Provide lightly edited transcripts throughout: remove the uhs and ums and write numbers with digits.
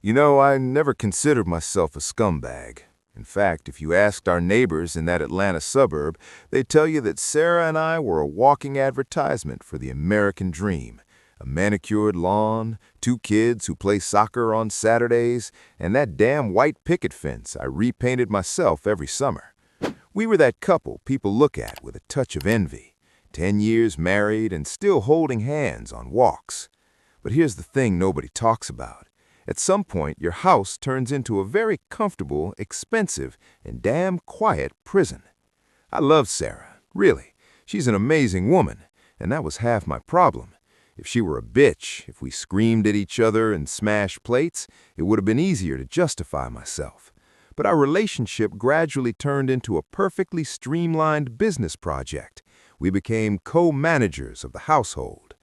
I never considered myself a scumbag. In fact, if you asked our neighbors in that Atlanta suburb, they'd tell you that Sarah and I were a walking advertisement for the American dream. A manicured lawn, two kids who play soccer on Saturdays, and that damn white picket fence I repainted myself every summer. We were that couple people look at with a touch of envy. 10 years married and still holding hands on walks. But here's the thing nobody talks about. At some point, your house turns into a very comfortable, expensive, and damn quiet prison. I love Sarah, really. She's an amazing woman, and that was half my problem. If she were a bitch, if we screamed at each other and smashed plates, it would have been easier to justify myself. But our relationship gradually turned into a perfectly streamlined business project. We became co-managers of the household.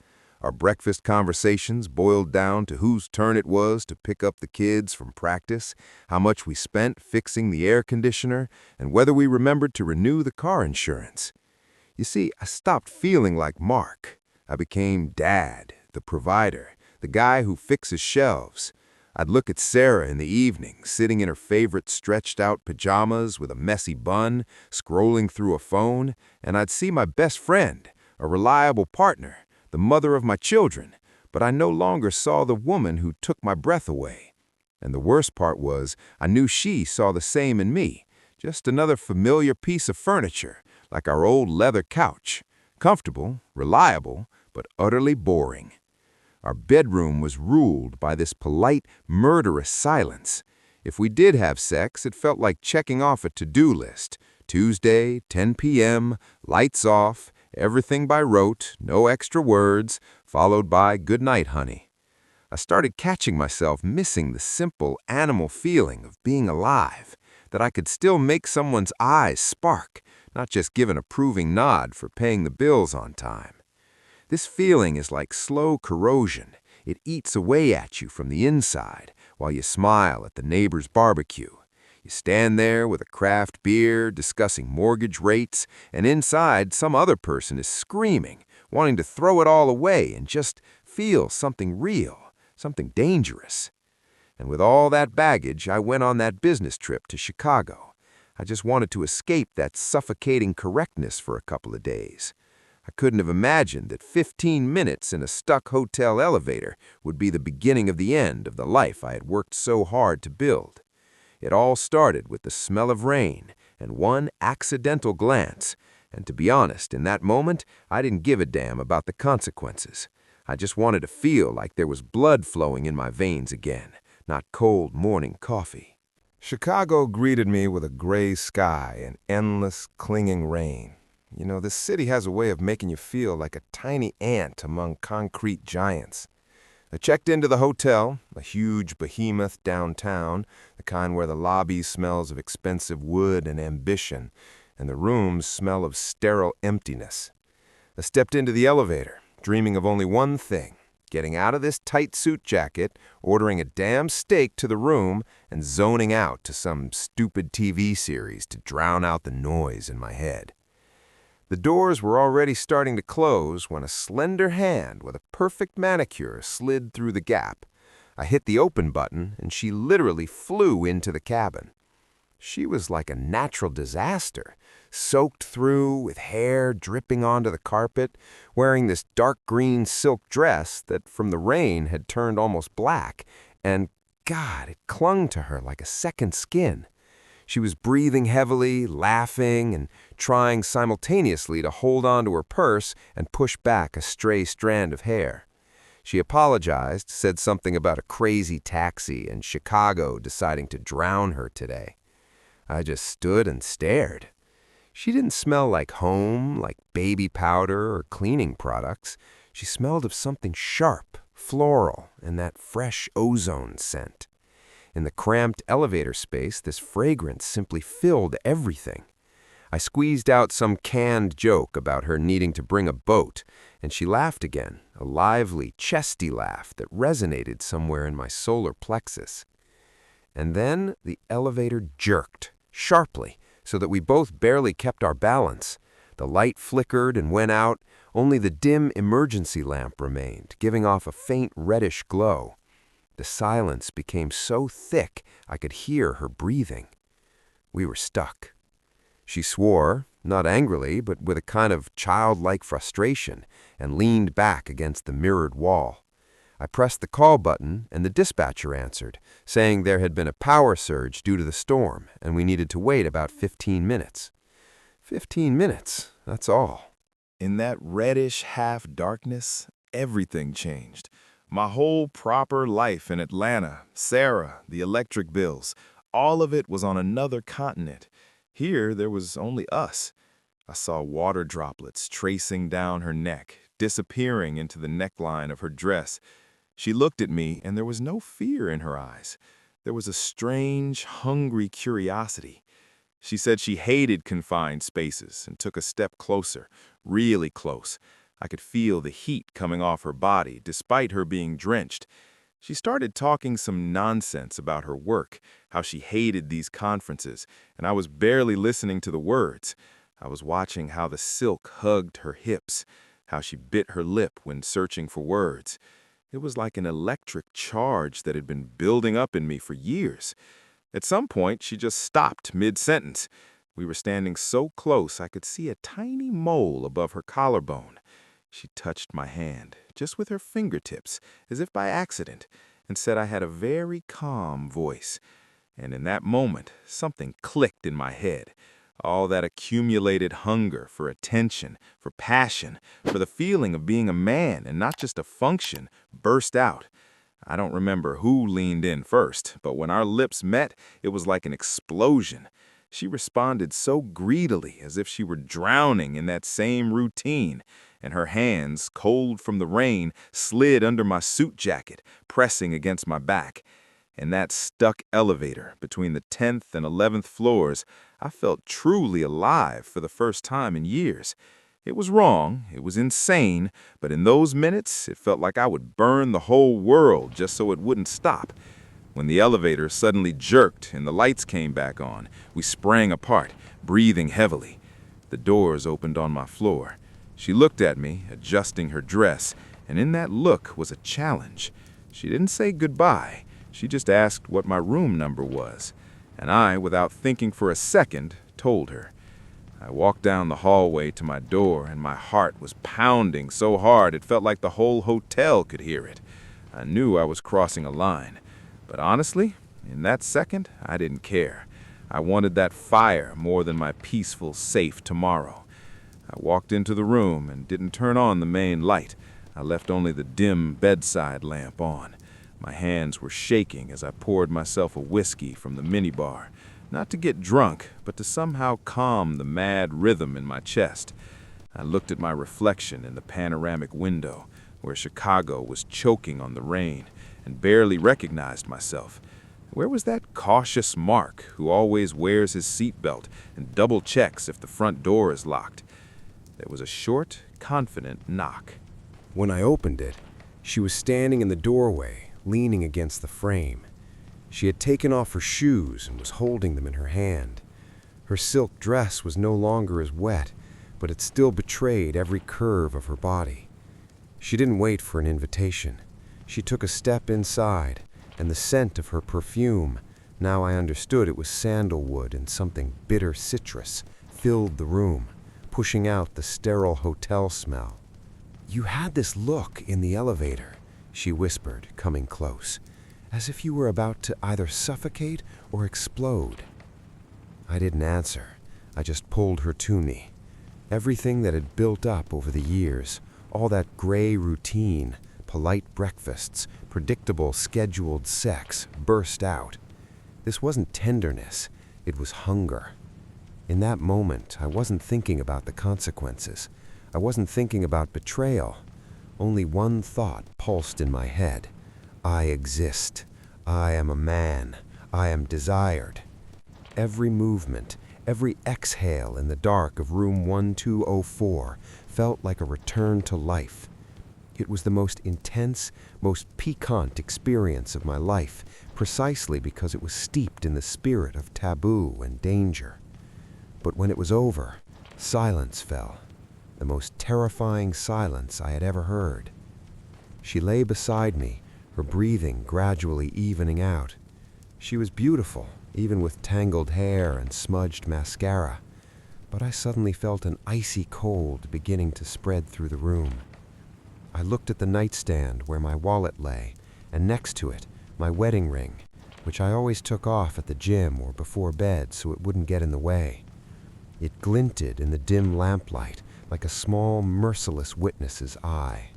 Our breakfast conversations boiled down to whose turn it was to pick up the kids from practice, how much we spent fixing the air conditioner, and whether we remembered to renew the car insurance. You see, I stopped feeling like Mark. I became Dad, the provider, the guy who fixes shelves. I'd look at Sarah in the evening, sitting in her favorite stretched-out pajamas with a messy bun, scrolling through a phone, and I'd see my best friend, a reliable partner, the mother of my children, but I no longer saw the woman who took my breath away. And the worst part was, I knew she saw the same in me, just another familiar piece of furniture, like our old leather couch, comfortable, reliable, but utterly boring. Our bedroom was ruled by this polite, murderous silence. If we did have sex, it felt like checking off a to-do list. Tuesday, 10 p.m., lights off, everything by rote, no extra words, followed by good night, honey. I started catching myself missing the simple animal feeling of being alive, that I could still make someone's eyes spark, not just give an approving nod for paying the bills on time. This feeling is like slow corrosion. It eats away at you from the inside while you smile at the neighbor's barbecue. You stand there with a craft beer, discussing mortgage rates, and inside some other person is screaming, wanting to throw it all away and just feel something real, something dangerous. And with all that baggage, I went on that business trip to Chicago. I just wanted to escape that suffocating correctness for a couple of days. I couldn't have imagined that 15 minutes in a stuck hotel elevator would be the beginning of the end of the life I had worked so hard to build. It all started with the smell of rain and one accidental glance, and to be honest, in that moment, I didn't give a damn about the consequences. I just wanted to feel like there was blood flowing in my veins again, not cold morning coffee. Chicago greeted me with a gray sky and endless, clinging rain. This city has a way of making you feel like a tiny ant among concrete giants. I checked into the hotel, a huge behemoth downtown, the kind where the lobby smells of expensive wood and ambition, and the rooms smell of sterile emptiness. I stepped into the elevator, dreaming of only one thing, getting out of this tight suit jacket, ordering a damn steak to the room, and zoning out to some stupid TV series to drown out the noise in my head. The doors were already starting to close when a slender hand with a perfect manicure slid through the gap. I hit the open button, and she literally flew into the cabin. She was like a natural disaster, soaked through with hair dripping onto the carpet, wearing this dark green silk dress that from the rain had turned almost black, and, God, it clung to her like a second skin. She was breathing heavily, laughing, and trying simultaneously to hold on to her purse and push back a stray strand of hair. She apologized, said something about a crazy taxi and Chicago deciding to drown her today. I just stood and stared. She didn't smell like home, like baby powder or cleaning products. She smelled of something sharp, floral, and that fresh ozone scent. In the cramped elevator space, this fragrance simply filled everything. I squeezed out some canned joke about her needing to bring a boat, and she laughed again, a lively, chesty laugh that resonated somewhere in my solar plexus. And then the elevator jerked, sharply, so that we both barely kept our balance. The light flickered and went out, only the dim emergency lamp remained, giving off a faint reddish glow. The silence became so thick I could hear her breathing. We were stuck. She swore, not angrily, but with a kind of childlike frustration, and leaned back against the mirrored wall. I pressed the call button, and the dispatcher answered, saying there had been a power surge due to the storm, and we needed to wait about 15 minutes. 15 minutes, that's all. In that reddish half-darkness, everything changed. My whole proper life in Atlanta, Sarah, the electric bills, all of it was on another continent. Here, there was only us. I saw water droplets tracing down her neck, disappearing into the neckline of her dress. She looked at me, and there was no fear in her eyes. There was a strange, hungry curiosity. She said she hated confined spaces and took a step closer, really close. I could feel the heat coming off her body, despite her being drenched. She started talking some nonsense about her work, how she hated these conferences, and I was barely listening to the words. I was watching how the silk hugged her hips, how she bit her lip when searching for words. It was like an electric charge that had been building up in me for years. At some point, she just stopped mid-sentence. We were standing so close I could see a tiny mole above her collarbone. She touched my hand, just with her fingertips, as if by accident, and said I had a very calm voice. And in that moment, something clicked in my head. All that accumulated hunger for attention, for passion, for the feeling of being a man and not just a function, burst out. I don't remember who leaned in first, but when our lips met, it was like an explosion. She responded so greedily, as if she were drowning in that same routine, and her hands, cold from the rain, slid under my suit jacket, pressing against my back. In that stuck elevator between the 10th and 11th floors, I felt truly alive for the first time in years. It was wrong, it was insane, but in those minutes, it felt like I would burn the whole world just so it wouldn't stop. When the elevator suddenly jerked and the lights came back on, we sprang apart, breathing heavily. The doors opened on my floor. She looked at me, adjusting her dress, and in that look was a challenge. She didn't say goodbye. She just asked what my room number was, and I, without thinking for a second, told her. I walked down the hallway to my door, and my heart was pounding so hard it felt like the whole hotel could hear it. I knew I was crossing a line, but honestly, in that second, I didn't care. I wanted that fire more than my peaceful, safe tomorrow. I walked into the room and didn't turn on the main light. I left only the dim bedside lamp on. My hands were shaking as I poured myself a whiskey from the minibar, not to get drunk, but to somehow calm the mad rhythm in my chest. I looked at my reflection in the panoramic window, where Chicago was choking on the rain, and barely recognized myself. Where was that cautious Mark who always wears his seatbelt and double checks if the front door is locked? There was a short, confident knock. When I opened it, she was standing in the doorway, leaning against the frame. She had taken off her shoes and was holding them in her hand. Her silk dress was no longer as wet, but it still betrayed every curve of her body. She didn't wait for an invitation. She took a step inside, and the scent of her perfume, now I understood it was sandalwood and something bitter citrus, filled the room, pushing out the sterile hotel smell. "You had this look in the elevator," she whispered, coming close, "as if you were about to either suffocate or explode." I didn't answer. I just pulled her to me. Everything that had built up over the years, all that gray routine, polite breakfasts, predictable scheduled sex, burst out. This wasn't tenderness, it was hunger. In that moment, I wasn't thinking about the consequences. I wasn't thinking about betrayal. Only one thought pulsed in my head. I exist. I am a man. I am desired. Every movement, every exhale in the dark of room 1204 felt like a return to life. It was the most intense, most piquant experience of my life, precisely because it was steeped in the spirit of taboo and danger. But when it was over, silence fell. The most terrifying silence I had ever heard. She lay beside me, her breathing gradually evening out. She was beautiful, even with tangled hair and smudged mascara, but I suddenly felt an icy cold beginning to spread through the room. I looked at the nightstand where my wallet lay, and next to it, my wedding ring, which I always took off at the gym or before bed so it wouldn't get in the way. It glinted in the dim lamplight like a small, merciless witness's eye.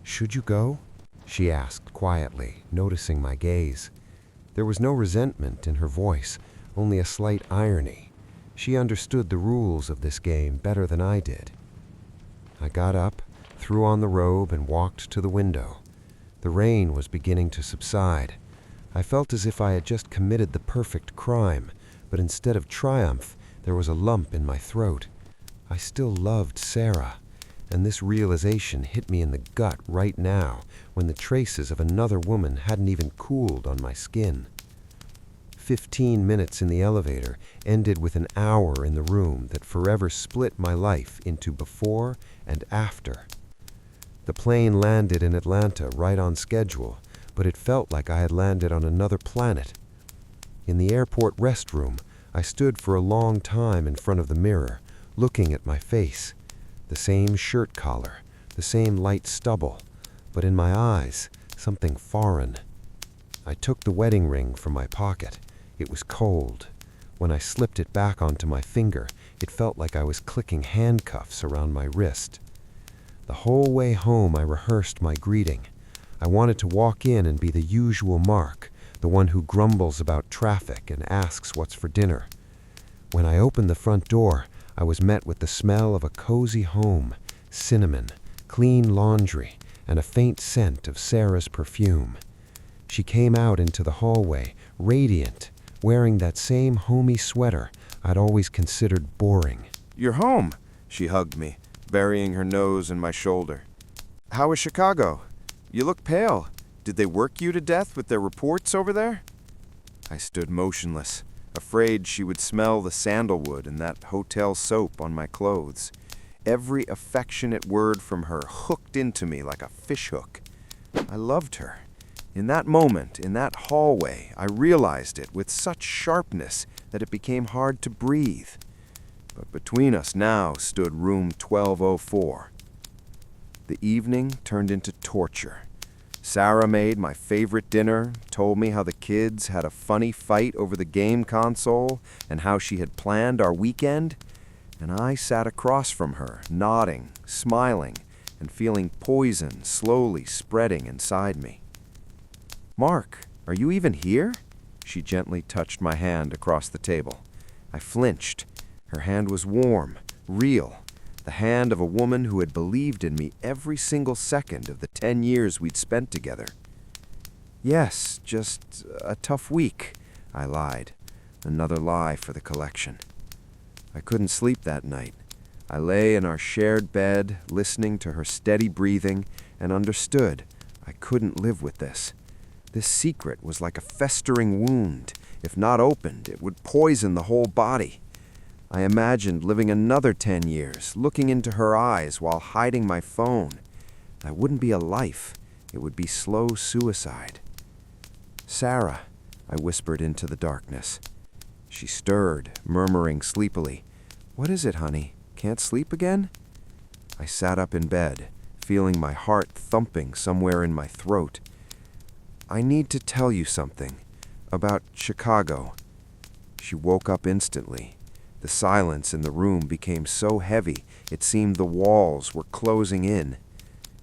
"Should you go?" she asked quietly, noticing my gaze. There was no resentment in her voice, only a slight irony. She understood the rules of this game better than I did. I got up, threw on the robe, and walked to the window. The rain was beginning to subside. I felt as if I had just committed the perfect crime, but instead of triumph, there was a lump in my throat. I still loved Sarah, and this realization hit me in the gut right now when the traces of another woman hadn't even cooled on my skin. 15 minutes in the elevator ended with an hour in the room that forever split my life into before and after. The plane landed in Atlanta right on schedule, but it felt like I had landed on another planet. In the airport restroom, I stood for a long time in front of the mirror, looking at my face. The same shirt collar, the same light stubble, but in my eyes, something foreign. I took the wedding ring from my pocket. It was cold. When I slipped it back onto my finger, it felt like I was clicking handcuffs around my wrist. The whole way home I rehearsed my greeting. I wanted to walk in and be the usual Mark, the one who grumbles about traffic and asks what's for dinner. When I opened the front door, I was met with the smell of a cozy home, cinnamon, clean laundry, and a faint scent of Sarah's perfume. She came out into the hallway, radiant, wearing that same homey sweater I'd always considered boring. "You're home," she hugged me, burying her nose in my shoulder. "How is Chicago? You look pale. Did they work you to death with their reports over there?" I stood motionless, afraid she would smell the sandalwood and that hotel soap on my clothes. Every affectionate word from her hooked into me like a fishhook. I loved her. In that moment, in that hallway, I realized it with such sharpness that it became hard to breathe. But between us now stood room 1204. The evening turned into torture. Sarah made my favorite dinner, told me how the kids had a funny fight over the game console and how she had planned our weekend, and I sat across from her, nodding, smiling, and feeling poison slowly spreading inside me. "Mark, are you even here?" She gently touched my hand across the table. I flinched. Her hand was warm, real, the hand of a woman who had believed in me every single second of the 10 years we'd spent together. "Yes, just a tough week," I lied. Another lie for the collection. I couldn't sleep that night. I lay in our shared bed, listening to her steady breathing, and understood I couldn't live with this. This secret was like a festering wound. If not opened, it would poison the whole body. I imagined living another 10 years, looking into her eyes while hiding my phone. That wouldn't be a life. It would be slow suicide. "Sarah," I whispered into the darkness. She stirred, murmuring sleepily, "What is it, honey? Can't sleep again?" I sat up in bed, feeling my heart thumping somewhere in my throat. "I need to tell you something about Chicago." She woke up instantly. The silence in the room became so heavy it seemed the walls were closing in.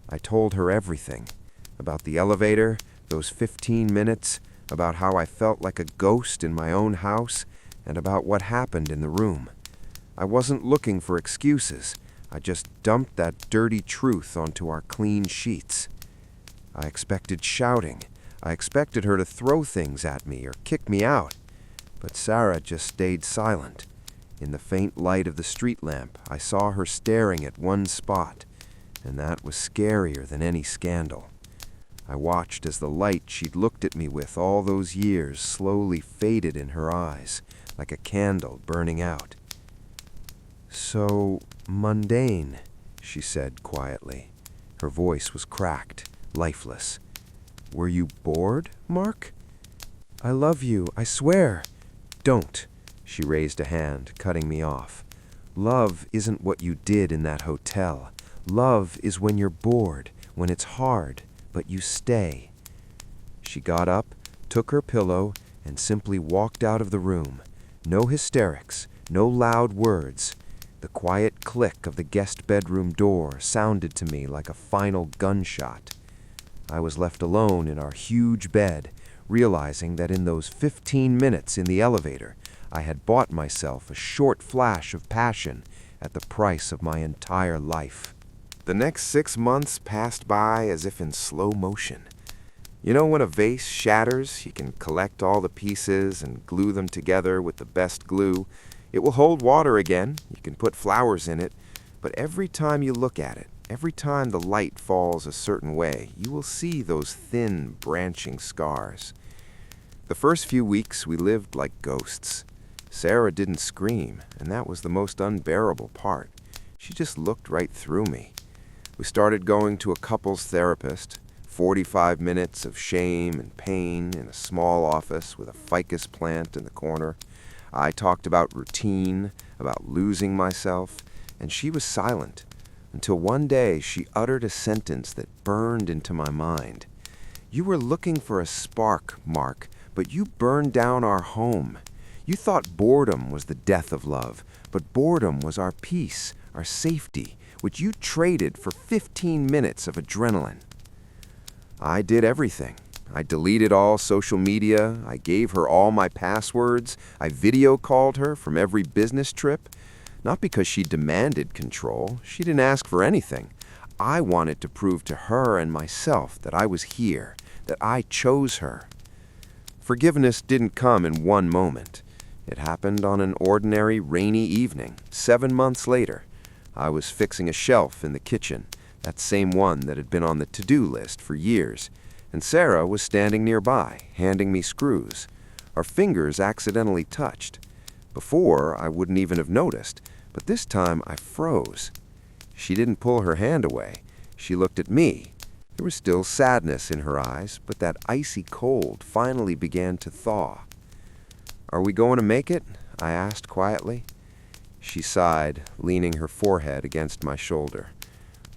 I told her everything, about the elevator, those 15 minutes, about how I felt like a ghost in my own house, and about what happened in the room. I wasn't looking for excuses. I just dumped that dirty truth onto our clean sheets. I expected shouting. I expected her to throw things at me or kick me out. But Sarah just stayed silent. In the faint light of the street lamp, I saw her staring at one spot, and that was scarier than any scandal. I watched as the light she'd looked at me with all those years slowly faded in her eyes, like a candle burning out. "So mundane," she said quietly. Her voice was cracked, lifeless. Were you bored, Mark? I love you, I swear. Don't. She raised a hand, cutting me off. Love isn't what you did in that hotel. Love is when you're bored, when it's hard, but you stay. She got up, took her pillow, and simply walked out of the room. No hysterics, no loud words. The quiet click of the guest bedroom door sounded to me like a final gunshot. I was left alone in our huge bed, realizing that in those 15 minutes in the elevator, I had bought myself a short flash of passion at the price of my entire life. The next 6 months passed by as if in slow motion. You know when a vase shatters, you can collect all the pieces and glue them together with the best glue. It will hold water again, you can put flowers in it, but every time you look at it, every time the light falls a certain way, you will see those thin, branching scars. The first few weeks we lived like ghosts. Sarah didn't scream, and that was the most unbearable part. She just looked right through me. We started going to a couples therapist, 45 minutes of shame and pain in a small office with a ficus plant in the corner. I talked about routine, about losing myself, and she was silent, until one day she uttered a sentence that burned into my mind. You were looking for a spark, Mark, but you burned down our home. You thought boredom was the death of love, but boredom was our peace, our safety, which you traded for 15 minutes of adrenaline. I did everything. I deleted all social media, I gave her all my passwords, I video called her from every business trip. Not because she demanded control, she didn't ask for anything. I wanted to prove to her and myself that I was here, that I chose her. Forgiveness didn't come in one moment. It happened on an ordinary rainy evening, 7 months later. I was fixing a shelf in the kitchen, that same one that had been on the to-do list for years, and Sarah was standing nearby, handing me screws. Our fingers accidentally touched. Before, I wouldn't even have noticed, but this time I froze. She didn't pull her hand away. She looked at me. There was still sadness in her eyes, but that icy cold finally began to thaw. Are we going to make it? I asked quietly. She sighed, leaning her forehead against my shoulder.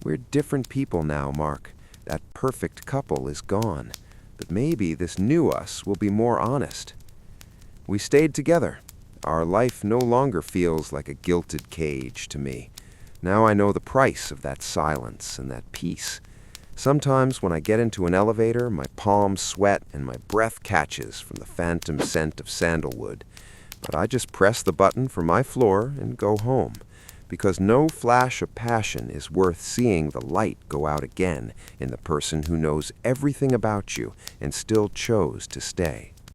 We're different people now, Mark. That perfect couple is gone. But maybe this new us will be more honest. We stayed together. Our life no longer feels like a gilded cage to me. Now I know the price of that silence and that peace. Sometimes when I get into an elevator, my palms sweat and my breath catches from the phantom scent of sandalwood. But I just press the button for my floor and go home, because no flash of passion is worth seeing the light go out again in the person who knows everything about you and still chose to stay.